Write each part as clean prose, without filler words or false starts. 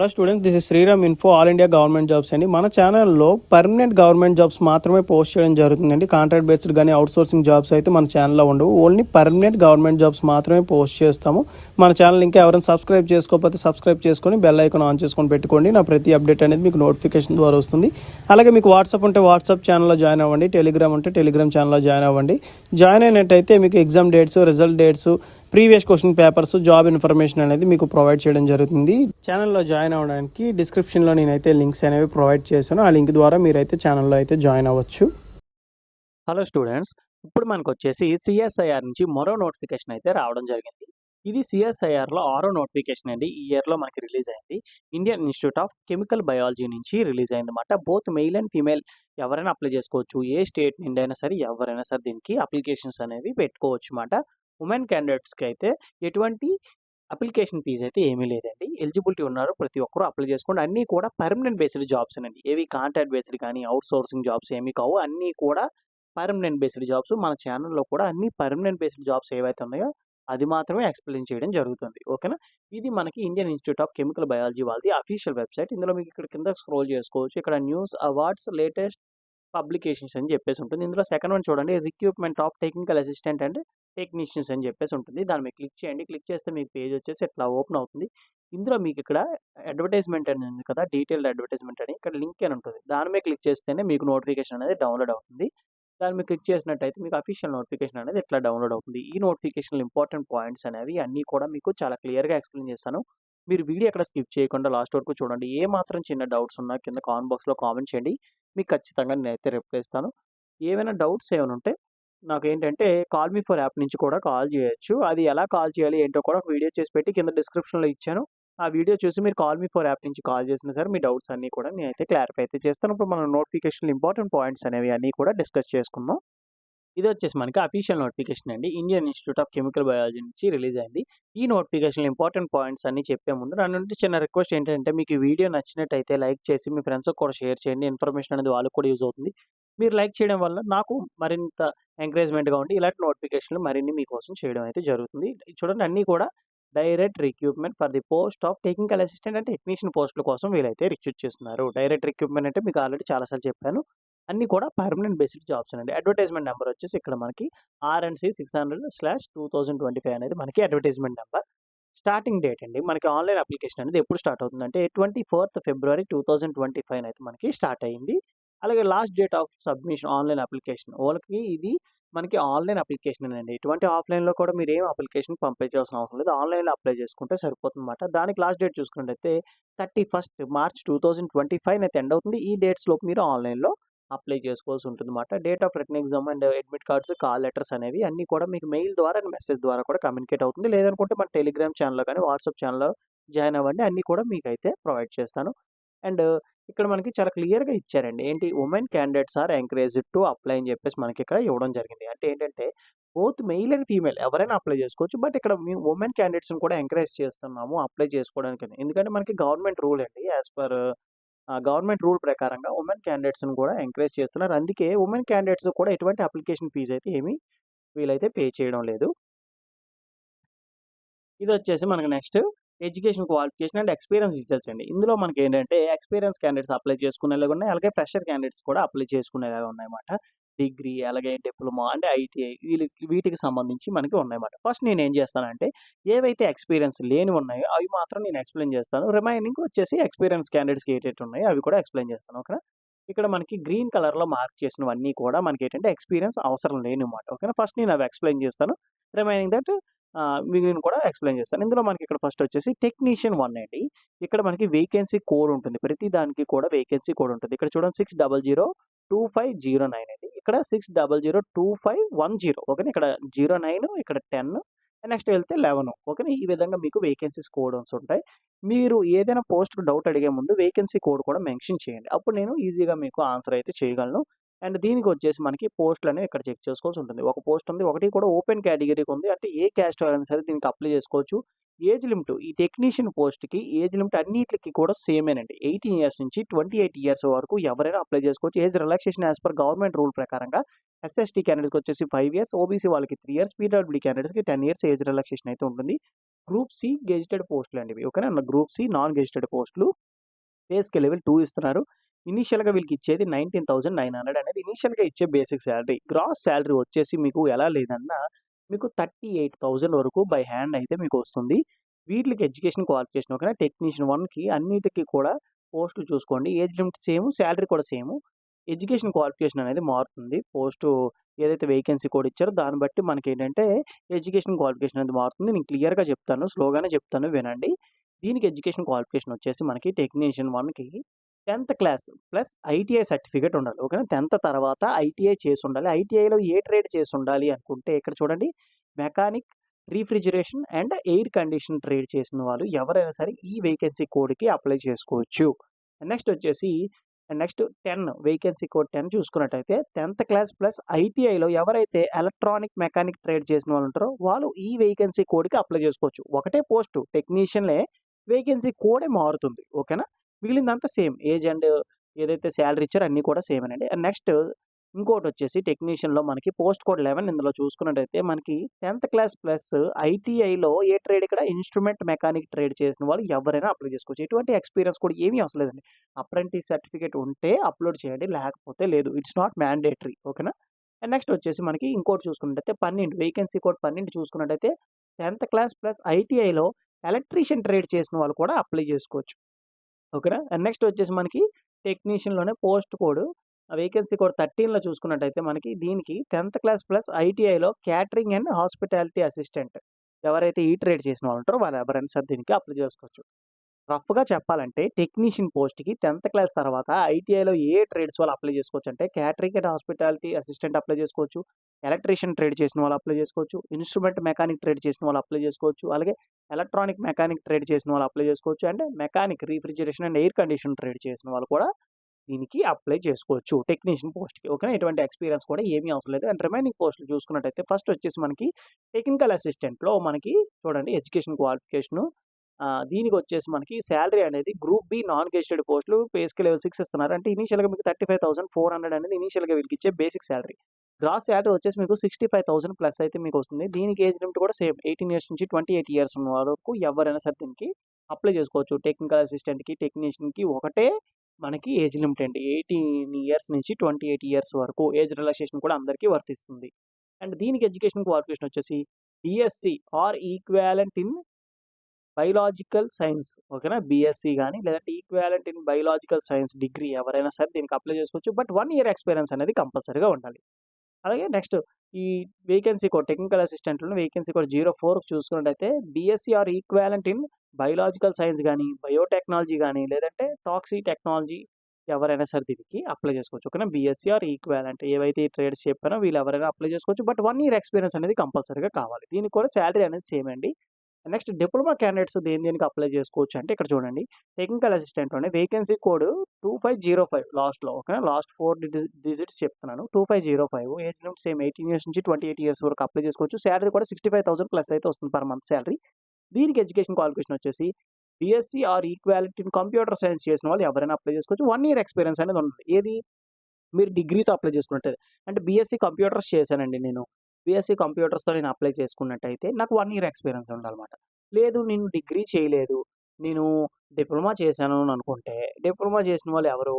Hello students, this is Sriram info all India government jobs అండి. మన ఛానల్లో పర్మనెంట్ గవర్నమెంట్ జాబ్స్ మాత్రమే పోస్ట్ చేయడం జరుగుతుందండి. కాంట్రాక్ట్ బేస్డ్ కానీ అవుట్సోర్సింగ్ జాబ్స్ అయితే మన ఛానల్లో ఉండవు. ఓన్లీ పర్మనెంట్ గవర్నమెంట్ జాబ్స్ మాత్రమే పోస్ట్ చేస్తాము. మన ఛానల్ ఇంకా ఎవరైనా సబ్స్క్రైబ్ చేసుకోకపోతే సబ్స్క్రైబ్ చేసుకొని బెల్ ఐకాన్ ఆన్ చేసుకొని పెట్టుకోండి. నా ప్రతి అప్డేట్ అనేది మీకు నోటిఫికేషన్ ద్వారా వస్తుంది. అలాగే మీకు వాట్సాప్ ఉంటే వాట్సాప్ ఛానల్లో జాయిన్ అవ్వండి. టెలిగ్రామ్ ఉంటే టెలిగ్రామ్ ఛానల్లో జాయిన్ అవ్వండి. జాయిన్ అయినట్టయితే మీకు exam dates, result dates, previous question papers, job information అనేది మీకు ప్రొవైడ్ చేయడం జరుగుతుంది. ఛానల్లో జాయిన్ అవ్వడానికి డిస్క్రిప్షన్లో నేనైతే లింక్స్ అనేవి ప్రొవైడ్ చేశాను. ఆ లింక్ ద్వారా మీరైతే ఛానల్లో అయితే జాయిన్ అవ్వచ్చు. హలో స్టూడెంట్స్, ఇప్పుడు మనకు వచ్చేసి సిఎస్ఐఆర్ నుంచి మరో నోటిఫికేషన్ అయితే రావడం జరిగింది. ఇది సిఎస్ఐఆర్లో 6వ నోటిఫికేషన్ అండి. ఈ ఇయర్లో మనకి రిలీజ్ అయింది. Indian institute of chemical biology నుంచి రిలీజ్ అయింది అనమాట. బోత్ మెయిల్ అండ్ ఫీమేల్ ఎవరైనా అప్లై చేసుకోవచ్చు. ఏ స్టేట్ నుండి అయినా సరే ఎవరైనా సరే దీనికి అప్లికేషన్స్ అనేవి పెట్టుకోవచ్చు అన్నమాట. ఉమెన్ క్యాండిడేట్స్కి అయితే ఎటువంటి అప్లికేషన్ ఫీజు అయితే ఏమీ లేదండి. ఎలిజిబిలిటీ ఉన్నారు, ప్రతి ఒక్కరూ అప్లై చేసుకోండి. అన్నీ కూడా పర్మనెంట్ బేస్డ్ జాబ్స్ అండి. ఏవి కాంట్రాక్ట్ బేస్డ్ కానీ అవుట్ సోర్సింగ్ జాబ్స్ ఏమీ కావు. అన్నీ కూడా పర్మనెంట్ బేస్డ్ జాబ్స్. మన ఛానల్లో కూడా అన్ని పర్మనెంట్ బేస్డ్ జాబ్స్ ఏవైతే ఉన్నాయో అది మాత్రమే ఎక్స్ప్లెయిన్ చేయడం జరుగుతుంది. ఓకేనా? ఇది మనకి Indian institute of chemical biology వాళ్ళది అఫీషియల్ వెబ్సైట్. ఇందులో మీకు ఇక్కడ కింద స్క్రోల్ చేసుకోవచ్చు. ఇక్కడ న్యూస్, అవార్డ్స్, లేటెస్ట్ పబ్లికేషన్స్ అని చెప్పేసి ఉంటుంది. ఇందులో సెకండ్ వన్ చూడండి, recruitment of technical assistant and technicians అని చెప్పేసి ఉంటుంది. దాని మీద క్లిక్ చేయండి. క్లిక్ చేస్తే మీకు పేజ్ వచ్చేసి ఇట్లా ఓపెన్ అవుతుంది. ఇందులో మీకు ఇక్కడ అడ్వర్టైజ్మెంట్ అని ఉంది కదా, డీటెయిల్డ్ అడ్వర్టైజ్మెంట్ అని, ఇక్కడ లింక్ అని ఉంటుంది. దాని మీద క్లిక్ చేస్తేనే మీకు నోటిఫికేషన్ అనేది డౌన్లోడ్ అవుతుంది. దాని మీద క్లిక్ చేసినట్టయితే మీకు అఫీషియల్ నోటిఫికేషన్ అనేది ఇట్లా డౌన్లోడ్ అవుతుంది. ఈ నోటిఫికేషన్లో ఇంపార్టెంట్ పాయింట్స్ అనేవి అన్నీ కూడా మీకు చాలా క్లియర్గా ఎక్స్ప్లెయిన్ చేస్తాను. మీరు వీడియో ఎక్కడ స్కిప్ చేయకుండా లాస్ట్ వరకు చూడండి. ఏ మాత్రం చిన్న డౌట్స్ ఉన్నా కింద కామెంట్ బాక్స్లో కామెంట్ చేయండి. మీకు ఖచ్చితంగా నేనైతే రిప్లై ఇస్తాను. ఏమైనా డౌట్స్ ఏమైనా ఉంటే నాకేంటంటే కాల్ మీ ఫర్ యాప్ నుంచి కూడా కాల్ చేయొచ్చు. అది ఎలా కాల్ చేయాలి ఏంటో కూడా ఒక వీడియో చేసి పెట్టి కింద డిస్క్రిప్షన్లో ఇచ్చాను. ఆ వీడియో చూసి మీరు కాల్ మీ ఫర్ యాప్ నుంచి కాల్ చేసినా సరే మీ డౌట్స్ అన్నీ కూడా నేనైతే క్లారిఫై అయితే చేస్తాను. ఇప్పుడు మనం నోటిఫికేషన్లో ఇంపార్టెంట్ పాయింట్స్ అనేవి అన్నీ కూడా డిస్కస్ చేసుకుందాం. ఇది వచ్చేసి మనకి అఫీషియల్ నోటిఫికేషన్ అండి. Indian institute of chemical biology నుంచి రిలీజ్ అయింది. ఈ నోటిఫికేషన్లో ఇంపార్టెంట్ పాయింట్స్ అన్ని చెప్పే ముందు నా నుండి చిన్న రిక్వెస్ట్ ఏంటంటే, మీకు ఈ వీడియో నచ్చినట్టయితే లైక్ చేసి మీ ఫ్రెండ్స్కి కూడా షేర్ చేయండి. ఇన్ఫర్మేషన్ అనేది వాళ్ళకి కూడా యూజ్ అవుతుంది. మీరు లైక్ చేయడం వల్ల నాకు మరింత ఎంకరేజ్మెంట్గా ఉండి ఇలాంటి నోటిఫికేషన్లు మరిన్ని మీకోసం చేయడం అయితే జరుగుతుంది. చూడండి, అన్నీ కూడా direct recruitment for the post of technical assistant and technician పోస్టుల కోసం వీలైతే రిక్రూట్ చేస్తున్నారు. డైరెక్ట్ రిక్రూట్మెంట్ అంటే మీకు ఆల్రెడీ చాలాసార్లు చెప్పాను. అన్నీ కూడా పర్మనెంట్ బేసిక్ జాబ్స్ అండి. అడ్వర్టైజ్మెంట్ నెంబర్ వచ్చేసి ఇక్కడ మనకి RNC 600/2025 అనేది మనకి అడ్వర్టైజ్మెంట్ నెంబర్. స్టార్టింగ్ డేట్ అండి, మనకి ఆన్లైన్ అప్లికేషన్ అనేది ఎప్పుడు స్టార్ట్ అవుతుందంటే 24th February 2025 అయితే మనకి స్టార్ట్ అయ్యింది. అలాగే last date of submission online application వాళ్ళకి ఇది మనకి ఆన్లైన్ అప్లికేషన్ అండి. ఎటువంటి ఆఫ్లైన్లో కూడా మీరు ఏం అప్లికేషన్ పంపించాల్సిన అవసరం లేదు. ఆన్లైన్లో అప్లై చేసుకుంటే సరిపోతుందన్నమాట. దానికి లాస్ట్ డేట్ చూసుకున్నట్టయితే 31st March 2025 అయితే ఎండ్ అవుతుంది. ఈ డేట్స్ లోపు మీరు ఆన్లైన్లో అప్లై చేసుకోవాల్సి ఉంటుందన్నమాట. Date of return exam and admit cards, call letters అనేవి అన్నీ కూడా మీకు మెయిల్ ద్వారా అండ్ మెసేజ్ ద్వారా కూడా కమ్యూనికేట్ అవుతుంది. లేదనుకుంటే మన టెలిగ్రామ్ ఛానల్లో కానీ వాట్సాప్ ఛానల్లో జాయిన్ అవ్వండి. అన్నీ కూడా మీకైతే ప్రొవైడ్ చేస్తాను. అండ్ ఇక్కడ మనకి చాలా క్లియర్‌గా ఇచ్చారండి. ఏంటి, women candidates are encouraged to apply అని చెప్పేసి మనకి ఇక్కడ ఇవ్వడం జరిగింది. అంటే ఏంటంటే బోత్ మెయిల్ అండ్ ఫీమేల్ ఎవరైనా అప్లై చేసుకోవచ్చు. బట్ ఇక్కడ మేము ఉమెన్ క్యాండిడేట్స్‌ని కూడా ఎంకరేజ్ చేస్తున్నాము అప్లై చేసుకోవడానికని. ఎందుకంటే మనకి గవర్నమెంట్ రూల్ అండి. యాస్ పర్ గవర్నమెంట్ రూల్ ప్రకారంగా ఉమెన్ క్యాండిడేట్స్‌ని కూడా ఎంకరేజ్ చేస్తున్నారు. అందుకే ఉమెన్ క్యాండిడేట్స్ కూడా ఎటువంటి అప్లికేషన్ ఫీజ్ అయితే ఏమి వీళ్ళైతే పే చేయడం లేదు. ఇదొచ్చేసి మనకి next education qualification and experience details అండి. ఇందులో మనకేంటంటే ఎక్స్‌పీరియన్స్ క్యాండిడేట్స్ అప్లై చేసుకునేలాగా ఉన్నాయి. అలాగే ఫ్రెషర్ క్యాండిడేట్స్ కూడా అప్లై చేసుకునేలాగా ఉన్నాయన్నమాట. డిగ్రీ, అలాగే డిప్లొమా అంటే ఐటీఐ వీటికి సంబంధించి మనకి ఉన్నాయన్నమాట. ఫస్ట్ నేనేం చేస్తానంటే ఏవైతే ఎక్స్‌పీరియన్స్ లేనివి ఉన్నాయో అవి మాత్రం నేను ఎక్స్‌ప్లెయిన్ చేస్తాను. రిమైనింగ్ వచ్చేసి ఎక్స్‌పీరియన్స్ క్యాండిడేట్స్‌కి ఏటేటి ఉన్నాయో అవి కూడా ఎక్స్‌ప్లెయిన్ చేస్తాను. ఓకేనా? ఇక్కడ మనకి గ్రీన్ కలర్‌లో మార్క్ చేసినవన్నీ కూడా మనకేంటంటే ఎక్స్‌పీరియన్స్ అవసరం లేనివిమాట. ఓకేనా? ఫస్ట్ నేను అవి ఎక్స్‌ప్లెయిన్ చేస్తాను. రిమైనింగ్ దట్ మిగిలినవి కూడా ఎక్స్‌ప్లెయిన్ చేస్తాను. ఇందులో మనకి ఇక్కడ ఫస్ట్ వచ్చేసి టెక్నీషియన్ 1 అండి. ఇక్కడ మనకి వేకెన్సీ కోడ్ ఉంటుంది. ప్రతి దానికి కూడా వేకెన్సీ కోడ్ ఉంటుంది. ఇక్కడ చూడండి 6002509 అండి. ఇక్కడ 6002510. ఓకేనా? ఇక్కడ 09, ఇక్కడ 10, నెక్స్ట్ వెళ్తే 11. ఓకేనా? ఈ విధంగా మీకు వేకెన్సీస్ కోడ్స్ ఉంటాయి. మీరు ఏదైనా పోస్ట్‌కి డౌట్ అడిగే ముందు వేకెన్సీ కోడ్ కూడా మెన్షన్ చేయండి. అప్పుడు నేను ఈజీగా మీకు ఆన్సర్ అయితే చేయగలను. అండ్ దీనికి వచ్చేసి మనకి పోస్టులనేవి ఇక్కడ చెక్ చేసుకోవాల్సి ఉంటుంది. ఒక పోస్ట్ ఉంది. ఒకటి కూడా ఓపెన్ కేటగిరీకి ఉంది. అంటే ఏ క్యాస్ట్ వాళ్ళైనా సరే దీనికి అప్లై చేసుకోవచ్చు. ఏజ్ లిమిట్ ఈ టెక్నీషియన్ పోస్ట్‌కి ఏజ్ లిమిట్ అన్నిట్లికి కూడా సేమేనండి. 18 ఇయర్స్ నుంచి 28 ఇయర్స్ వరకు ఎవరైనా అప్లై చేసుకోవచ్చు. Age relaxation as per government rule ప్రకారంగా ఎస్ఎస్టీ క్యాండిడేట్స్‌కి వచ్చేసి 5 ఇయర్స్, ఓబీసీ వాళ్ళకి 3 ఇయర్స్, పీడబ్ల్యూడీ క్యాండిడేట్స్‌కి 10 ఇయర్స్ ఏజ్ రిలాక్సేషన్ అయితే ఉంటుంది. గ్రూప్ సి గెజిటెడ్ పోస్టులండి ఇవి. ఓకేనా. గ్రూప్ సి నాన్ గెజిటెడ్ పోస్టులు. పే స్కేల్ లెవెల్ 2 ఇస్తున్నారు. ఇనీషియల్‌గా వీళ్ళకి ఇచ్చేది 19,900 అనేది ఇనీషియల్‌గా ఇచ్చే బేసిక్ సాలరీ. గ్రాస్ సాలరీ వచ్చేసి మీకు ఎలా లేదన్నా మీకు 38,000 వరకు బై హ్యాండ్ అయితే మీకు వస్తుంది. వీటికి ఎడ్యుకేషన్ క్వాలిఫికేషన్ ఓకేనా. టెక్నీషియన్ 1కి అన్నిటికి కూడా పోస్టులు చూసుకోండి. ఏజ్ లిమిట్ సేమ్, సాలరీ కూడా సేమ్. ఎడ్యుకేషన్ క్వాలిఫికేషన్ అనేది మారుతుంది. పోస్టు ఏదైతే వేకెన్సీ కోడ్ ఇచ్చారో దాన్ని బట్టి మనకేంటంటే ఎడ్యుకేషన్ క్వాలిఫికేషన్ అనేది మారుతుంది. నేను క్లియర్‌గా చెప్తాను. స్లోగానే చెప్తాను వినండి. దీనికి ఎడ్యుకేషన్ క్వాలిఫికేషన్ వచ్చేసి మనకి టెక్నీషియన్ 1కి 10th class plus ITI certificate ఉండాలి. ఓకేనా. 10th తర్వాత ఐటీఐ చేసుండాలి. ఐటీఐలో ఏ ట్రేడ్ చేసుండాలి అనుకుంటే ఇక్కడ చూడండి mechanic, refrigeration and air condition trade చేసిన వాళ్ళు ఎవరైనా సరే ఈ వేకెన్సీ కోడ్‌కి అప్లై చేసుకోవచ్చు. నెక్స్ట్ వచ్చేసి నెక్స్ట్ 10 వేకెన్సీ కోడ్ 10 చూసుకున్నట్టయితే 10th క్లాస్ ప్లస్ ఐటీఐలో ఎవరైతే ఎలక్ట్రానిక్, మెకానిక్ ట్రేడ్ చేసిన వాళ్ళు ఉంటారో వాళ్ళు ఈ వేకెన్సీ కోడ్‌కి అప్లై చేసుకోవచ్చు. ఒకటే పోస్టు టెక్నీషియన్‌లే వేకెన్సీ కోడే మారుతుంది. ఓకేనా. మిగిలిందంతా సేమ్. ఏజ్ అండ్ ఏదైతే సాలరీ ఇచ్చారో అన్నీ కూడా సేమేనండి. అండ్ నెక్స్ట్ ఇంకోటొచ్చేసి టెక్నీషియన్‌లో మనకి పోస్ట్ కోడ్ 11 ఇందులో చూసుకున్నట్టయితే మనకి 10th క్లాస్ ప్లస్ ఐటీఐలో ఏ ట్రేడ్ ఇక్కడ ఇన్‌స్ట్రుమెంట్ మెకానిక్ ట్రేడ్ చేసిన వాళ్ళు ఎవరైనా అప్లై చేసుకోవచ్చు. ఎటువంటి ఎక్స్‌పీరియన్స్ కూడా ఏమీ అవసరం లేదండి. అప్రెంటిస్ సర్టిఫికేట్ ఉంటే అప్‌లోడ్ చేయండి. లేకపోతే లేదు. It's not mandatory. ఓకేనా. అండ్ నెక్స్ట్ వచ్చేసి మనకి ఇంకోటి చూసుకున్నట్టయితే 12 వేకెన్సీ కోడ్ 12 చూసుకున్నట్టయితే 10th క్లాస్ ప్లస్ ఐటీఐలో ఎలక్ట్రీషియన్ ట్రేడ్ చేసిన వాళ్ళు కూడా అప్లై చేసుకోవచ్చు. ఓకేనా. అండ్ నెక్స్ట్ వచ్చేసి మనకి టెక్నీషియన్‌లోనే పోస్ట్ కోడ్ వేకెన్సీ కోడ్ 13లో చూసుకున్నట్టయితే మనకి దీనికి 10th క్లాస్ ప్లస్ ఐటీఐలో క్యాటరింగ్ అండ్ హాస్పిటాలిటీ అసిస్టెంట్ ఎవరైతే ఈ ట్రేడ్ చేసిన వాళ్ళు ఉంటారో వాళ్ళు ఎవరైనా సరే దీనికి అప్లై చేసుకోవచ్చు. రఫ్‌గా చెప్పాలంటే టెక్నీషియన్ పోస్ట్‌కి 10th క్లాస్ తర్వాత ఐటీఐలో ఏ ట్రేడ్స్ వాళ్ళు అప్లై చేసుకోవచ్చు అంటే catering and hospitality assistant apply చేసుకోవచ్చు. ఎలక్ట్రీషియన్ ట్రేడ్ చేసిన వాళ్ళు అప్లై చేసుకోవచ్చు. ఇన్‌స్ట్రుమెంట్ మెకానిక్ ట్రేడ్ చేసిన వాళ్ళు అప్లై చేసుకోవచ్చు. అలాగే ఎలక్ట్రానిక్ మెకానిక్ ట్రేడ్ చేసిన వాళ్ళు అప్లై చేసుకోవచ్చు. And mechanic, refrigeration and air condition trade చేసిన వాళ్ళు కూడా దీనికి అప్లై చేసుకోవచ్చు. టెక్నీషియన్ పోస్ట్‌కి. ఓకేనా. ఎటువంటి ఎక్స్‌పీరియన్స్ కూడా ఏమీ అవసరం లేదు. అండ్ రిమైనింగ్ పోస్టులు చూసుకున్నట్టయితే ఫస్ట్ వచ్చేసి మనకి టెక్నికల్ అసిస్టెంట్‌లో మనకి చూడండి ఎడ్యుకేషన్ క్వాలిఫికేషను దీనికొచ్చేసి మనకి సాలరీ అనేది గ్రూప్ బి నాన్ గెజిటెడ్ పోస్టులు పే స్కేల్ లెవెల్ 6 ఇస్తున్నారు. అంటే ఇనీషియల్‌గా మీకు 35,400 అనేది ఇనీషియల్‌గా వీళ్ళకిచ్చే బేసిక్ సాలరీ. గ్రాస్ సాలరీ వచ్చేసి మీకు 65,000 ప్లస్ అయితే మీకొస్తుంది. దీనికి ఏజ్ లిమిట్ కూడా సేమ్ 18 ఇయర్స్ నుంచి 28 ఇయర్స్ ఉన్న వరకు ఎవరైనా సరే దీనికి అప్లై చేసుకోవచ్చు. టెక్నికల్ అసిస్టెంట్‌కి, టెక్నీషియన్‌కి ఒకటే మనకి ఏజ్ లిమిట్ అండి. 18 ఇయర్స్ నుంచి 28 ఇయర్స్ వరకు ఏజ్ రిలాక్సేషన్ కూడా అందరికీ వర్తిస్తుంది. అండ్ దీనికి ఎడ్యుకేషన్ క్వాలిఫికేషన్ వచ్చేసి BSc or equivalent in biological science. ఓకేనా. బీఎస్సీ గాని లేదంటే equivalent in biological science degree ఎవరైనా సరే దీనికి అప్లై చేసుకోవచ్చు. బట్ 1 ఇయర్ ఎక్స్‌పీరియన్స్ అనేది కంపల్సరీగా ఉండాలి. అలాగే నెక్స్ట్ ఈ వేకెన్సీ కోడ్ టెక్నికల్ అసిస్టెంట్‌లోనే వేకెన్సీ కోడ్ 04 చూసుకున్నట్టయితే BSc or equivalent in biological science గాని, బయోటెక్నాలజీ గాని లేదంటే టాక్సీ టెక్నాలజీ ఎవరైనా సరే దీనికి అప్లై చేసుకోవచ్చు. ఓకేనా. బీఎస్సీ ఆర్ ఈక్వాలెంట్ ఏవైతే ఈ ట్రేడ్స్ చెప్పానో వీళ్ళు ఎవరైనా అప్లై చేసుకోవచ్చు. బట్ 1 ఇయర్ ఎక్స్‌పీరియన్స్ అనేది కంపల్సరీగా కావాలి. దీనికి కూడా సాలరీ అనేది సేమ్ అండి. నెక్స్ట్ డిప్లొమా క్యాండిడేట్స్ దేనికి అప్లై చేసుకోవచ్చు అంటే ఇక్కడ చూడండి టెక్నికల్ అసిస్టెంట్‌లోనే వేకెన్సీ కోడ్ 2505 లాస్ట్‌లో. ఓకేనా. లాస్ట్ 4 డిజిట్స్ చెప్తున్నాను. 2505 ఏజ్ లిమిట్ సేమ్ 18 ఇయర్స్ నుంచి 28 ఇయర్స్ వరకు అప్లై చేసుకోవచ్చు. సాలరీ కూడా 65,000 ప్లస్ అయితే వస్తుంది పర్ మంత్ సాలరీ. దీనికి ఎడ్యుకేషన్ క్వాలిఫికేషన్ వచ్చేసి BSc or equivalent in computer science చేసిన వాళ్ళు ఎవరైనా అప్లై చేసుకోవచ్చు. 1 ఇయర్ ఎక్స్‌పీరియన్స్ అనేది ఉండాలి. ఏది మీరు డిగ్రీతో అప్లై చేసుకున్నట్టే. అంటే బీఎస్సీ కంప్యూటర్స్ చేశానండి నేను. బీఎస్సీ కంప్యూటర్స్‌తో నేను అప్లై చేసుకున్నట్టయితే నాకు 1 ఇయర్ ఎక్స్‌పీరియన్స్ ఉండాలన్నమాట. లేదు నేను డిగ్రీ చేయలేదు. నేను డిప్లొమా చేశాను అని అనుకుంటే, డిప్లొమా చేసిన వాళ్ళు ఎవరు?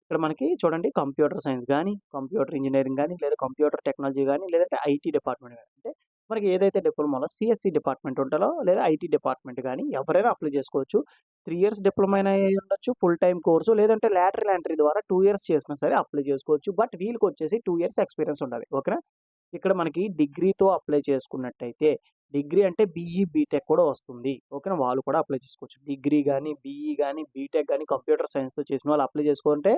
ఇక్కడ మనకి చూడండి కంప్యూటర్ సైన్స్ గాని, కంప్యూటర్ ఇంజినీరింగ్ గాని, లేదా కంప్యూటర్ టెక్నాలజీ గాని, లేదంటే ఐటీ డిపార్ట్‌మెంట్ గాని. అంటే మనకి ఏదైతే డిప్లొమాలో సీఎస్‌సి డిపార్ట్‌మెంట్ ఉంటదో లేదా ఐటీ డిపార్ట్‌మెంట్ గాని ఎవరైనా అప్లై చేసుకోవచ్చు. 3 ఇయర్స్ డిప్లొమా అయినా అయ్యి ఉండొచ్చు. ఫుల్ టైమ్ కోర్సు లేదంటే లాటరల్ ఎంట్రీ ద్వారా 2 ఇయర్స్ చేసినా సరే అప్లై చేసుకోవచ్చు. బట్ వీళ్ళకొచ్చేసి 2 ఇయర్స్ ఎక్స్‌పీరియన్స్ ఉండాలి. ఓకేనా. ఇక్కడ మనకి డిగ్రీతో అప్లై చేసుకున్నట్టయితే డిగ్రీ అంటే బీఈ, బీటెక్ కూడా వస్తుంది. ఓకేనా. వాళ్ళు కూడా అప్లై చేసుకోవచ్చు. డిగ్రీ గాని, బీఈ గాని, బీటెక్ గాని కంప్యూటర్ సైన్స్‌తో చేసిన వాళ్ళు అప్లై చేసుకుంటే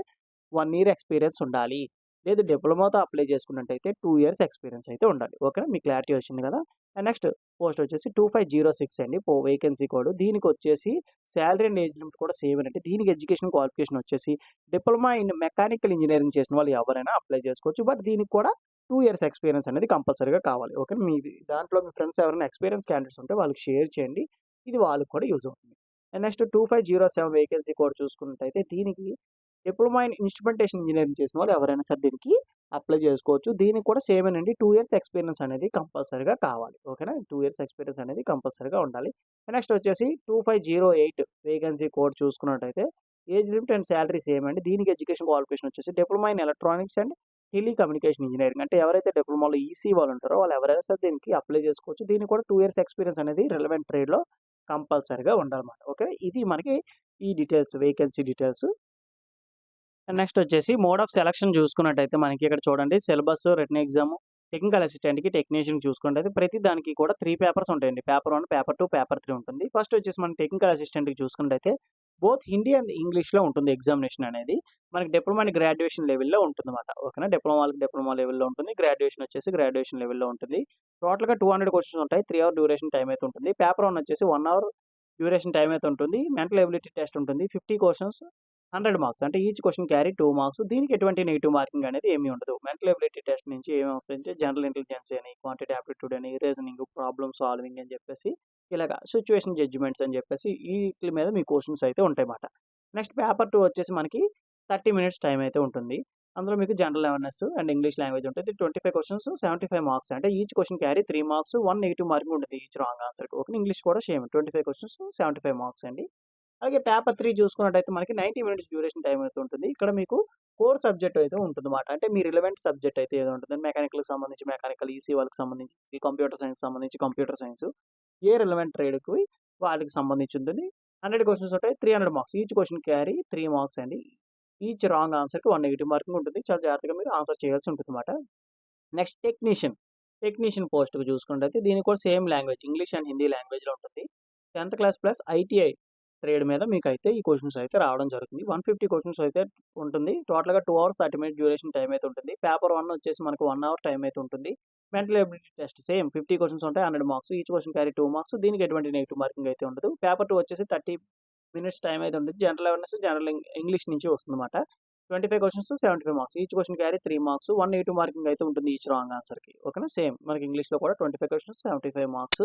1 ఇయర్ ఎక్స్‌పీరియన్స్ ఉండాలి. లేదు డిప్లొమాతో అప్లై చేసుకున్నట్టయితే 2 ఇయర్స్ ఎక్స్‌పీరియన్స్ అయితే ఉండాలి. ఓకేనా? మీకు క్లారిటీ వచ్చింది కదా! అండ్ నెక్స్ట్ పోస్ట్ వచ్చేసి 2506 అండి. Vacancy code. దీనికొచ్చేసి సాలరీ అండ్ ఏజ్ లిమిట్ కూడా సేమ్ అండి. దీనికి ఎడ్యుకేషన్ క్వాలిఫికేషన్ వచ్చేసి డిప్లొమా ఇన్ మెకానికల్ ఇంజినీరింగ్ చేసిన వాళ్ళు ఎవరైనా అప్లై చేసుకోవచ్చు. బట్ దీనికి కూడా 2 ఇయర్స్ ఎక్స్‌పీరియన్స్ అనేది కంపల్సరీగా కావాలి. ఓకేనా? దాంట్లో మీ ఫ్రెండ్స్ ఎవరైనా ఎక్స్‌పీరియన్స్ క్యాండిడేట్స్ ఉంటే వాళ్ళకి షేర్ చేయండి. ఇది వాళ్ళకి కూడా యూజ్ అవుతుంది. అండ్ నెక్స్ట్ 2507 వేకెన్సీ కోడ్ చూసుకున్నట్టయితే దీనికి డిప్లొమా ఇన్ ఇన్‌స్ట్రుమెంటేషన్ ఇంజినీరింగ్ చేసిన వాళ్ళు ఎవరైనా సరే దీనికి అప్లై చేసుకోవచ్చు. దీనికి కూడా సేమేనండి. 2 ఇయర్స్ ఎక్స్‌పీరియన్స్ అనేది కంపల్సరీగా కావాలి. ఓకేనా? 2 ఇయర్స్ ఎక్స్‌పీరియన్స్ అనేది కంపల్సరీగా ఉండాలి. నెక్స్ట్ వచ్చేసి 2508 వేకెన్సీ కోడ్ చూసుకున్నట్టయితే age limit and salary same అండి. దీనికి ఎడ్యుకేషన్ క్వాలిఫికేషన్ వచ్చేసి diploma in electronics and telecommunication engineering. అంటే ఎవరైతే డిప్లొమాలో ఈసీ వాళ్ళు ఉంటారో వాళ్ళు ఎవరైనా సరే దీనికి అప్లై చేసుకోవచ్చు. దీనికి కూడా 2 ఇయర్స్ ఎక్స్‌పీరియన్స్ అనేది రిలవెంట్ ట్రేడ్‌లో కంపల్సరీగా ఉండాలన్నమాట. ఓకే. ఇది మనకి ఈ details vacancy details. And next వచ్చేసి మోడ్ ఆఫ్ సెలక్షన్ చూసుకున్నట్టయితే మనకి ఇక్కడ చూడండి సిలబస్, రిటన్ ఎగ్జామ్, టెక్నికల్ అసిస్టెంట్‌కి, టెక్నీషియన్‌కి చూసుకున్నట్టయితే ప్రతి దానికి కూడా 3 పేపర్స్ ఉంటాయండి. పేపర్ 1, పేపర్ 2, పేపర్ 3 ఉంటుంది. ఫస్ట్ వచ్చేసి మనం టెక్నికల్ అసిస్టెంట్‌కి చూసుకున్నట్టయితే బోత్ హిందీ అండ్ ఇంగ్లీష్‌లో ఉంటుంది ఎగ్జామినేషన్ అనేది. మనకి డిప్లొమా అండ్ గ్రాడ్యుయేషన్ లెవెల్‌లో ఉంటుందన్నమాట. ఓకేనా? డిప్లొమా వాళ్ళకి డిప్లొమా లెవెల్‌లో ఉంటుంది. గ్రాడ్యుయేషన్ వచ్చేసి గ్రాడ్యుయేషన్ లెవెల్‌లో ఉంటుంది. టోటల్‌గా 200 క్వెషన్స్ ఉంటాయి. 3 అవర్ డ్యూరేషన్ టైమ్ అయితే ఉంటుంది. పేపర్ 1 వచ్చేసి 1 అవర్ డ్యూరేషన్ టైమ్ అయితే ఉంటుంది. మెంటల్ ఎబిలిటీ టెస్ట్ ఉంటుంది. 50 క్వెషన్స్ 100 మార్క్స్. అంటే ఈచ్ క్వెషన్ క్యారీ 2 మార్క్స్. దీనికి ఎటువంటి నెగెటివ్ మార్కింగ్ అనేది ఏమీ ఉండదు. మెంటల్ ఎబిలిటీ టెస్ట్ నుంచి ఏమేమి వస్తాయంటే జనరల్ ఇంటెలిజెన్స్ అని, క్వాంటిటీ ఆప్టిట్యూడ్ అని, రీజనింగ్, ప్రాబ్లమ్ సాల్వింగ్ అని చెప్పేసి ఇలాగా సిట్యుయేషన్ జడ్జ్‌మెంట్స్ అని చెప్పేసి ఈట్లి మీద మీ క్వెషన్స్ అయితే ఉంటాయన్నమాట. నెక్స్ట్ పేపర్ 2 వచ్చేసి మనకి 30 మినిట్స్ టైమ్ అయితే ఉంటుంది. అందులో మీకు general awareness and English language ఉంటుంది. 25 క్వెషన్స్ 75 మార్క్స్. అంటే each question carry 3 marks, 1 negative marking ఉంటుంది ఈచ్ రాంగ్ ఆన్సర్‌కి. ఓకే. ఇంగ్లీష్ కూడా సేమ్ 25 క్వెషన్స్ 75 మార్క్స్ అండి. అలాగే పేపర్ 3 చూసుకున్నట్టయితే మనకి 90 మినిట్స్ డ్యూరేషన్ టైమ్ అయితే ఉంటుంది. ఇక్కడ మీకు కోర్ సబ్జెక్ట్ అయితే ఉంటుందన్నమాట. అంటే మీ రిలవెంట్ సబ్జెక్ట్ అయితే ఏదో ఉంటుంది. మెకానికల్‌కి సంబంధించి మెకానికల్, ఈసీ వాళ్ళకి సంబంధించి కంప్యూటర్ సైన్స్ సంబంధించి కంప్యూటర్ సైన్స్. ఏ రిలవెంట్ ట్రేడ్‌కి వాటికి సంబంధించి ఉంటుంది. 100 క్వెషన్స్ ఉంటాయి. 300 marks. Each question carry 3 marks అండి. ఈచ్ రాంగ్ ఆన్సర్‌కి 1 నెగెటివ్ మార్కింగ్ ఉంటుంది. చాలా జాగ్రత్తగా మీరు ఆన్సర్ చేయాల్సి ఉంటుందన్నమాట. Next technician. టెక్నీషియన్ పోస్ట్‌కి చూసుకున్నట్టయితే దీనికి కూడా same language English and Hindi లాంగ్వేజ్‌లో ఉంటుంది. 10థ్ క్లాస్ ప్లస్ ఐటీఐ ట్రేడ్ మీద మీకైతే ఈ క్వెషన్స్ అయితే రావడం జరుగుతుంది. 150 క్వెషన్స్ అయితే ఉంటుంది. టోటల్‌గా 2 అవర్స్ 30 మినిట్స్ డ్యూరేషన్ టైమ్ అయితే ఉంటుంది. పేపర్ 1 వచ్చేసి మనకు 1 అవర్ టైమ్ అయితే ఉంటుంది. Mental ability test same 50 questions ఉంటాయి. 100 marks. Each question carry 2 marks. దీనికి ఎటువంటి నెగెటివ్ మార్కింగ్ అయితే ఉండదు. పేపర్ 2 వచ్చేసి 30 మినిట్స్ టైమ్ అయితే ఉంటుంది. జనరల్ అవేర్‌నెస్, జనరల్ ఇంగ్లీష్ నుంచి వస్తుందన్నమాట. 25 questions 75 marks. Each question carry 3 marks. 1 negative marking అయితే ఉంటుంది ఈచ్ రాంగ్ ఆన్సర్‌కి. ఓకేనా? సేమ్ మనకి ఇంగ్లీష్‌లో కూడా 25 questions 75 marks.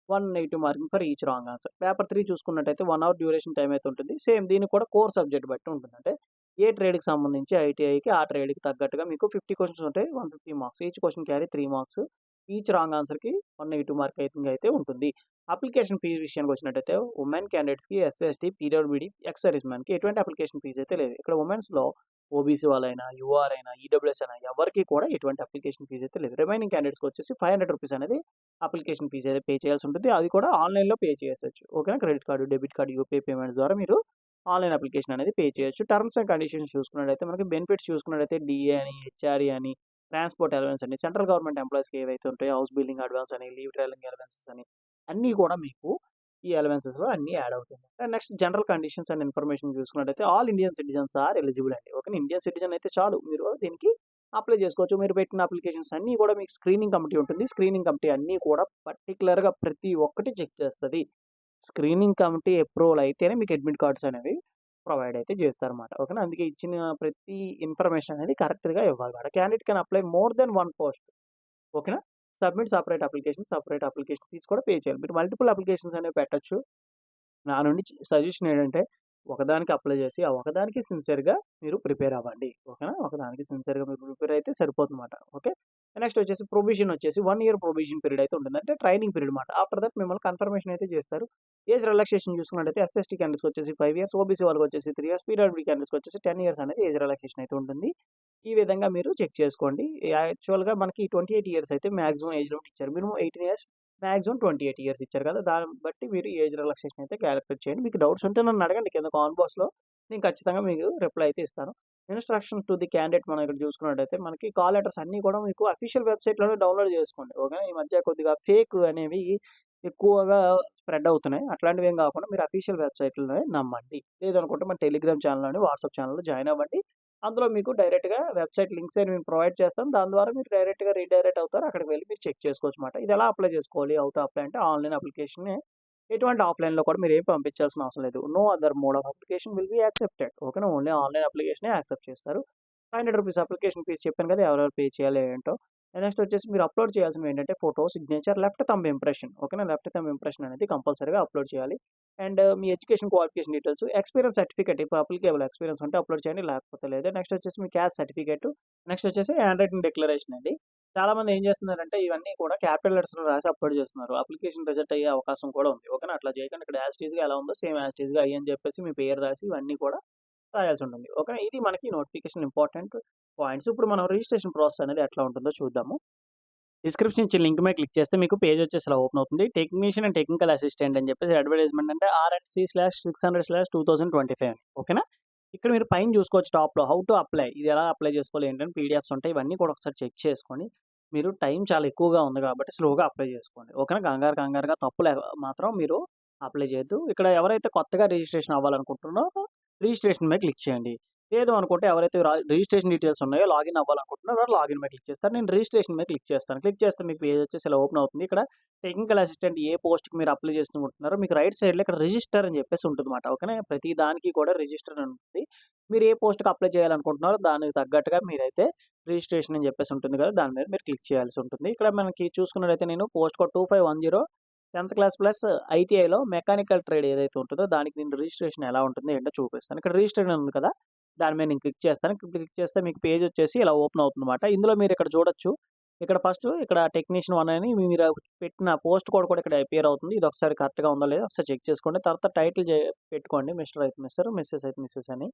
1 negative marking for each wrong answer. Paper 3 చూసుకున్నట్టయితే 1 అవర్ డ్యూరేషన్ టైమ్ అయితే ఉంటుంది. సేమ్ దీనికి కూడా కోర్ సబ్జెక్ట్ బట్టి ఉంటుంది. అంటే ఏ ట్రేడ్‌కి సంబంధించి ఐటీఐకి ఆ ట్రేడ్‌కి తగ్గట్టుగా మీకు 50 క్వెషన్స్ ఉంటాయి. 150 marks. Each question carry 3 marks. Each wrong ఆన్సర్‌కి 1 నెగెటివ్ మార్కింగ్ అయితే ఉంటుంది. అప్లికేషన్ ఫీ విషయానికి వచ్చినట్టయితే ఉమెన్ క్యాండిడేట్స్‌కి, SC, ST, PWD, ex service మ్యాన్‌కి ఎటువంటి అప్లికేషన్ ఫీజ్ అయితే లేదు. ఇక్కడ ఉమెన్స్‌లో ఓబీసీ వాళ్ళైనా, యూఆర్ అయినా, ఈడబ్ల్యూఎస్ అయినా ఎవరికీ కూడా ఎటువంటి అప్లికేషన్ ఫీజ్ అయితే లేదు. రిమైనింగ్ క్యాండిడేట్స్‌కి వచ్చేసి రూ. 500 అనేది అప్లికేషన్ ఫీజ్ అయితే పే చేయాల్సి ఉంటుంది. అది కూడా ఆన్‌లైన్‌లో పే చేసేయొచ్చు. ఓకేనా? Credit card, debit card, UPI payment ద్వారా మీరు ఆన్‌లైన్ అప్లికేషన్ అనేది పే చేయొచ్చు. టర్మ్స్ అండ్ కండిషన్స్ చూసుకున్నట్టయితే మనకి బెనిఫిట్స్ చూసుకున్నట్టయితే డీఏ అని, హెచ్ఆర్ఏ అని, ట్రాన్స్‌పోర్ట్ అలవెన్స్ అని, సెంట్రల్ గవర్నమెంట్ ఎంప్లాయీస్‌కి ఏవైతే ఉంటాయో హౌస్ బిల్డింగ్ అడ్వాన్స్ అని, లీవ్ ట్రావెలింగ్ అలవెన్సెస్ అని అన్నీ కూడా మీకు ఈ అలవెన్సెస్‌లో అన్నీ యాడ్ అవుతాయి. And next general conditions and information చూసుకున్నట్టయితే all Indian citizens are eligible అండి. ఓకేనా? ఇండియన్ సిటిజన్ అయితే చాలు మీరు దీనికి అప్లై చేసుకోవచ్చు. మీరు పెట్టిన అప్లికేషన్స్ అన్నీ కూడా మీకు స్క్రీనింగ్ కమిటీ ఉంటుంది. స్క్రీనింగ్ కమిటీ అన్నీ కూడా పర్టిక్యులర్‌గా ప్రతి ఒక్కటి చెక్ చేస్తది. స్క్రీనింగ్ కమిటీ అప్రూవల్ అయితేనే మీకు అడ్మిట్ కార్డ్స్ అనేవి ప్రొవైడ్ అయితే చేస్తారన్నమాట. ఓకేనా? అందుకే ఇచ్చిన ప్రతి ఇన్ఫర్మేషన్ అనేది కరెక్ట్‌గా ఇవ్వాలన్నమాట. Candidate can apply more than 1 post. ఓకేనా? సబ్మిట్ సెపరేట్ అప్లికేషన్ ఫీస్ కూడా పే చేయాలి. మీరు మల్టిపుల్ అప్లికేషన్స్ అనేవి పెట్టొచ్చు. నా నుండి సజెషన్ ఏంటంటే, ఒకదానికి అప్లై చేసి, ఆ ఒకదానికి సిన్సియర్‌గా మీరు ప్రిపేర్ అవ్వండి. ఓకేనా? ఒకదానికి సిన్సియర్‌గా మీరు ప్రిపేర్ అయితే సరిపోతుందన్నమాట. ఓకే. నెక్స్ట్ వచ్చేసి ప్రొవిజన్ వచ్చేసి 1 ఇయర్ ప్రొవిజన్ పీరియడ్ అయితే ఉంటుంది. అంటే ట్రైనింగ్ పీరియడ్ మాట. ఆఫ్టర్ దట్ మిమ్మల్ని కన్ఫర్మేషన్ అయితే చేస్తారు. ఏజ్ రిలాక్సేషన్ చూసుకున్నట్టయితే ఎస్ఎస్టీ క్యాండిడేట్స్‌కి వచ్చేసి 5 ఇయర్స్, ఓబీసీ వాళ్ళకి వచ్చేసి 3 ఇయర్స్, పీడబ్ల్యూడీ క్యాండిడేట్స్‌కి వచ్చేసి 10 ఇయర్స్ అనేది ఏజ్ రిలాక్సేషన్ అయితే ఉంటుంది. ఈ విధంగా మీరు చెక్ చేసుకోండి. యాక్చువల్‌గా మనకి 28 ఇయర్స్ అయితే మాక్సిమం ఏజ్ లిమిట్ ఇచ్చారు. మినిమమ్ 18 ఇయర్స్, మాక్సిమం 28 ఇయర్స్ ఇచ్చారు కదా! దాన్ని బట్టి మీరు ఏజ్ రిలాక్సేషన్ అయితే కాలిక్యులేట్ చేయండి. మీకు డౌట్స్ ఉంటే నన్ను అడగండి కింద కామెంట్ బాక్స్‌లో. నేను ఖచ్చితంగా మీకు రిప్లై అయితే ఇస్తాను. ఇన్‌స్ట్రక్షన్ టు ది క్యాండిడేట్ మనం ఇక్కడ చూసుకున్నట్టయితే మనకి కాల్ లెటర్స్ అన్నీ కూడా మీకు అఫీషియల్ వెబ్‌సైట్‌లోనే డౌన్‌లోడ్ చేసుకోండి. ఓకేనా? ఈ మధ్య కొద్దిగా ఫేక్ అనేవి ఎక్కువగా స్ప్రెడ్ అవుతున్నాయి. అట్లాంటివి ఏం కాకుండా మీరు అఫీషియల్ వెబ్‌సైట్‌లోనే నమ్మండి. లేదనుకుంటే మన టెలిగ్రామ్ ఛానెల్ అని, వాట్సాప్ ఛానెల్‌లో జాయిన్ అవ్వండి. అందులో మీకు డైరెక్ట్‌గా వెబ్‌సైట్ లింక్స్ అని మేము ప్రొవైడ్ చేస్తాం. దాని ద్వారా మీరు డైరెక్ట్‌గా రీడైరెక్ట్ అవుతారు. అక్కడికి వెళ్లి మీరు చెక్ చేసుకోవచ్చమాట. ఇది ఎలా అప్లై చేసుకోవాలి? హౌ టు అప్లై అంటే ఆన్‌లైన్ అప్లికేషనే. ఎటువంటి ఆఫ్‌లైన్‌లో కూడా మీరేం పంపించాల్సిన అవసరం లేదు. No other mode of application will be accepted. ఓకేనా? ఓన్లీ ఆన్‌లైన్ అప్లికేషనే యాక్సెప్ట్ చేస్తారు. రూ. 500 అప్లికేషన్ ఫీస్ చెప్పాను కదా! ఎవరెవరు పే చేయాలి ఏంటో. నెక్స్ట్ వచ్చేసి మీరు అప్లోడ్ చేయాల్సినవేంటంటే photo, signature, left thumb impression. ఓకేనా? లెఫ్ట్ థంబ్ ఇంప్రెషన్ అనేది కంపల్సరీగా అప్లోడ్ చేయాలి. అండ్ మీ education qualification details, experience certificate ఇప్పుడు అప్లికేబుల్ ఎక్స్‌పీరియన్స్ ఉంటే అప్లోడ్ చేయండి. లేకపోతే లేదు. నెక్స్ట్ వచ్చేసి మీ క్యాస్ట్ సర్టిఫికేట్. నెక్స్ట్ వచ్చేసి హ్యాండ్ రైటింగ్ డిక్లరేషన్ అండి. చాలామంది ఏం చేస్తున్నారంటే ఇవన్నీ కూడా క్యాపిటల్ లెటర్స్‌లో రాసి అప్లోడ్ చేస్తున్నారు. అప్లికేషన్ రిజెక్ట్ అయ్యే అవకాశం కూడా ఉంది. ఓకేనా? అట్లా చేయకండి. ఇక్కడ యాజ్ ఇట్ ఈస్‌గా ఎలా ఉందో సేమ్ యాజ్ ఇట్ ఈస్‌గా అయ్యి అని చెప్పేసి మీ పేరు రాసి ఇవన్నీ కూడా రాయాల్సి ఉంటుంది. ఓకేనా? ఇది మనకి నోటిఫికేషన్ ఇంపార్టెంట్ పాయింట్స్. ఇప్పుడు మనం రిజిస్ట్రేషన్ ప్రాసెస్ అనేది ఎట్లా ఉంటుందో చూద్దాము. డిస్క్రిప్షన్ ఇచ్చిన లింక్ మీద క్లిక్ చేస్తే మీకు పేజ్ వచ్చేసి ఇలా ఓపెన్ అవుతుంది. టెక్నీషియన్ అండ్ టెక్నికల్ అసిస్టెంట్ అని చెప్పేసి అడ్వర్టైజ్మెంట్ అంటే RNC/600/2025 అని. ఓకేనా? ఇక్కడ మీరు పైన చూసుకోవచ్చు టాప్‌లో హౌ టు అప్లై. ఇది ఎలా అప్లై చేసుకోవాలి ఏంటని పీడిఎఫ్స్ ఉంటాయి. ఇవన్నీ కూడా ఒకసారి చెక్ చేసుకొని మీరు టైం చాలా ఎక్కువగా ఉంది కాబట్టి స్లోగా అప్లై చేసుకోండి. ఓకేనా? కంగారుగా మాత్రం మీరు అప్లై చేయొద్దు. ఇక్కడ ఎవరైతే కొత్తగా రిజిస్ట్రేషన్ అవ్వాలనుకుంటున్నారో రిజిస్ట్రేషన్ మీద క్లిక్ చేయండి. లేదు అనుకుంటే ఎవరైతే రిజిస్ట్రేషన్ డీటెయిల్స్ ఉన్నాయో లాగిన్ అవ్వాలనుకుంటున్నారో లాగిన్ మీద క్లిక్ చేస్తారు. నేను రిజిస్ట్రేషన్ మీద క్లిక్ చేస్తాను. క్లిక్ చేస్తే మీకు పేజ్ వచ్చేసి ఇలా ఓపెన్ అవుతుంది. ఇక్కడ టెక్నికల్ అసిస్టెంట్ ఏ పోస్ట్‌కి మీరు అప్లై చేసుకుంటున్నారో మీకు రైట్ సైడ్‌లో ఇక్కడ రిజిస్టర్ అని చెప్పేసి ఉంటుందన్నమాట. ఓకేనా? ప్రతి దానికి కూడా రిజిస్టర్ అని ఉంటుంది. మీరు ఏ పోస్ట్‌కి అప్లై చేయాలనుకుంటున్నారో దానికి తగ్గట్టుగా మీరైతే రిజిస్ట్రేషన్ అని చెప్పేసి ఉంటుంది కదా! దాని మీద మీరు క్లిక్ చేయాల్సి ఉంటుంది. ఇక్కడ మనకి చూసుకున్నట్లయితే నేను పోస్ట్ కోడ్ 2510 10థ్ క్లాస్ ప్లస్ ఐటీఐలో మెకానికల్ ట్రేడ్ ఏదైతే ఉంటుందో దానికి నేను రిజిస్ట్రేషన్ ఎలా ఉంటుంది ఏంటో చూపిస్తాను. ఇక్కడ రిజిస్టర్ అని ఉంది కదా! దాని మీద నేను క్లిక్ చేస్తాను. క్లిక్ చేస్తే మీకు పేజ్ వచ్చేసి ఇలా ఓపెన్ అవుతుందన్నమాట. ఇందులో మీరు ఇక్కడ చూడొచ్చు. ఇక్కడ ఫస్ట్ ఇక్కడ టెక్నీషియన్ 1 అని మీరు పెట్టిన పోస్ట్ కోడ్ కూడా ఇక్కడ అపియర్ అవుతుంది. ఇది ఒకసారి కరెక్ట్‌గా ఉందో లేదో ఒకసారి చెక్ చేసుకోండి. తర్వాత టైటిల్ పెట్టుకోండి. మిస్టర్ అయితే మిస్టర్, మిసెస్ అయితే మిసెస్ అని.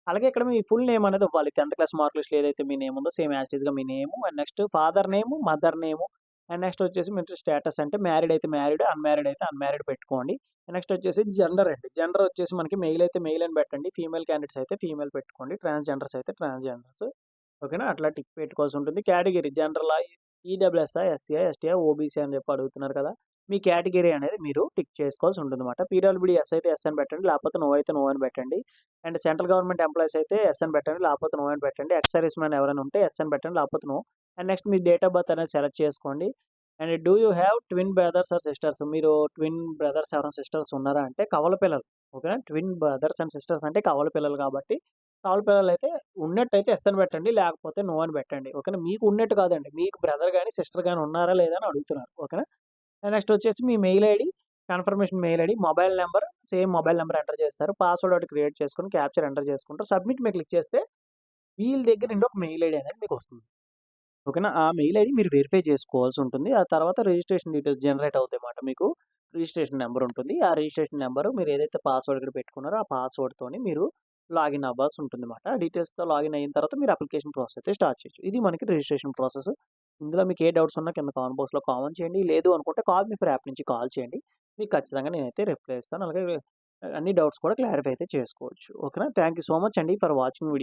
అలాగే ఇక్కడ మీ ఫుల్ నేమ్ అనేది ఇవ్వాలి. 10థ్ క్లాస్ మార్క్ లిస్ట్‌లో ఏదైతే మీ నేమ్ ఉందో సేమ్ యాజ్ ఇట్ ఈస్‌గా మీ name and next father name, mother name and next వచ్చేసి మీరు స్టేటస్ అంటే మ్యారీడ్ అయితే మ్యారీడ్, అన్‌మ్యారీడ్ అయితే అన్‌మ్యారీడ్ పెట్టుకోండి. నెక్స్ట్ వచ్చేసి జెండర్ అండి. జెండర్ వచ్చేసి మనకి మెయిల్ అయితే మెయిల్ అని పెట్టండి. ఫీమేల్ క్యాండిడేట్స్ అయితే ఫీమేల్ పెట్టుకోండి. ట్రాన్స్‌జెండర్స్ అయితే ట్రాన్స్‌జెండర్స్. ఓకేనా? అట్లా టిక్ పెట్టుకోవాల్సి ఉంటుంది. కేటగిరీ జనరలా, ఈడబ్ల్యూఎస్‌ఆ, ఎస్సీఆ, ఎస్టీఆ, ఓబీసీ అని చెప్పి అడుగుతున్నారు కదా! మీ కేటగిరీ అనేది మీరు టిక్ చేసుకోవాల్సి ఉంటుందన్నమాట. పీడబ్ల్యూడీ ఎస్ అయితే ఎస్ అని పెట్టండి. లేకపోతే నో అయితే నో అని పెట్టండి. అండ్ సెంట్రల్ గవర్నమెంట్ ఎంప్లాయీస్ అయితే ఎస్ అని పెట్టండి. లేకపోతే నో అని పెట్టండి. ఎక్స్ సర్వీస్ మ్యాన్ ఎవరైనా ఉంటే ఎస్ అని పెట్టండి. లేకపోతే నో. అండ్ నెక్స్ట్ మీ డేట్ ఆఫ్ బర్త్ అనేది సెలెక్ట్ చేసుకోండి. And do you have twin brothers or sisters? మీరు ట్విన్ బ్రదర్స్ ఎవరైనా సిస్టర్స్ ఉన్నారా అంటే కవల పిల్లలు. ఓకేనా? ట్విన్ బ్రదర్స్ అండ్ సిస్టర్స్ అంటే కవల పిల్లలు కాబట్టి కవల పిల్లలైతే ఉన్నట్టయితే ఎస్ అని పెట్టండి. లేకపోతే నో అని పెట్టండి. ఓకేనా? మీకు ఉన్నట్టు కాదండి. మీకు బ్రదర్ గాని, సిస్టర్ గాని ఉన్నారా లేదా అని అడుగుతున్నారు. ఓకేనా? నెక్స్ట్ వచ్చేసి మీ mail ID, confirmation mail ID, mobile number same mobile number enter చేస్తారు. పాస్వర్డ్ ఒకటి క్రియేట్ చేసుకొని క్యాప్చర్ ఎంటర్ చేసుకుంటారు. సబ్మిట్ మీద క్లిక్ చేస్తే వీళ్ళ దగ్గర నుండి ఒక మెయిల్ ఐడీ అనేది మీకొస్తుంది. ఓకేనా? ఆ మెయిల్ ఐడీ మీరు వెరిఫై చేసుకోవాల్సి ఉంటుంది. ఆ తర్వాత రిజిస్ట్రేషన్ డీటెయిల్స్ జనరేట్ అవుతాయన్నమాట. మీకు రిజిస్ట్రేషన్ నంబర్ ఉంటుంది. ఆ రిజిస్ట్రేషన్ నంబరు మీరు ఏదైతే పాస్వర్డ్ ఇక్కడ పెట్టుకున్నారో ఆ పాస్వర్డ్‌తోని మీరు లాగిన్ అవ్వాల్సి ఉంటుందన్నమాట. ఆ డీటెయిల్స్‌తో లాగిన్ అయిన తర్వాత మీరు అప్లికేషన్ ప్రాసెస్ అయితే స్టార్ట్ చేయొచ్చు. ఇది మనకి రిజిస్ట్రేషన్ ప్రాసెస్. ఇందులో మీకు ఏ డౌట్స్ ఉన్నా కింద కామెంట్ బాక్స్‌లో కామెంట్ చేయండి. లేదు అనుకుంటే కాల్ మీ ఫర్ యాప్ నుంచి కాల్ చేయండి. మీకు ఖచ్చితంగా నేనైతే రిప్లై ఇస్తాను. అలాగే అన్ని డౌట్స్ కూడా క్లారిఫై అయితే చేసుకోవచ్చు. ఓకేనా? థాంక్ యూ సో మచ్ అండి ఫర్ వాచింగ్ వీడియో.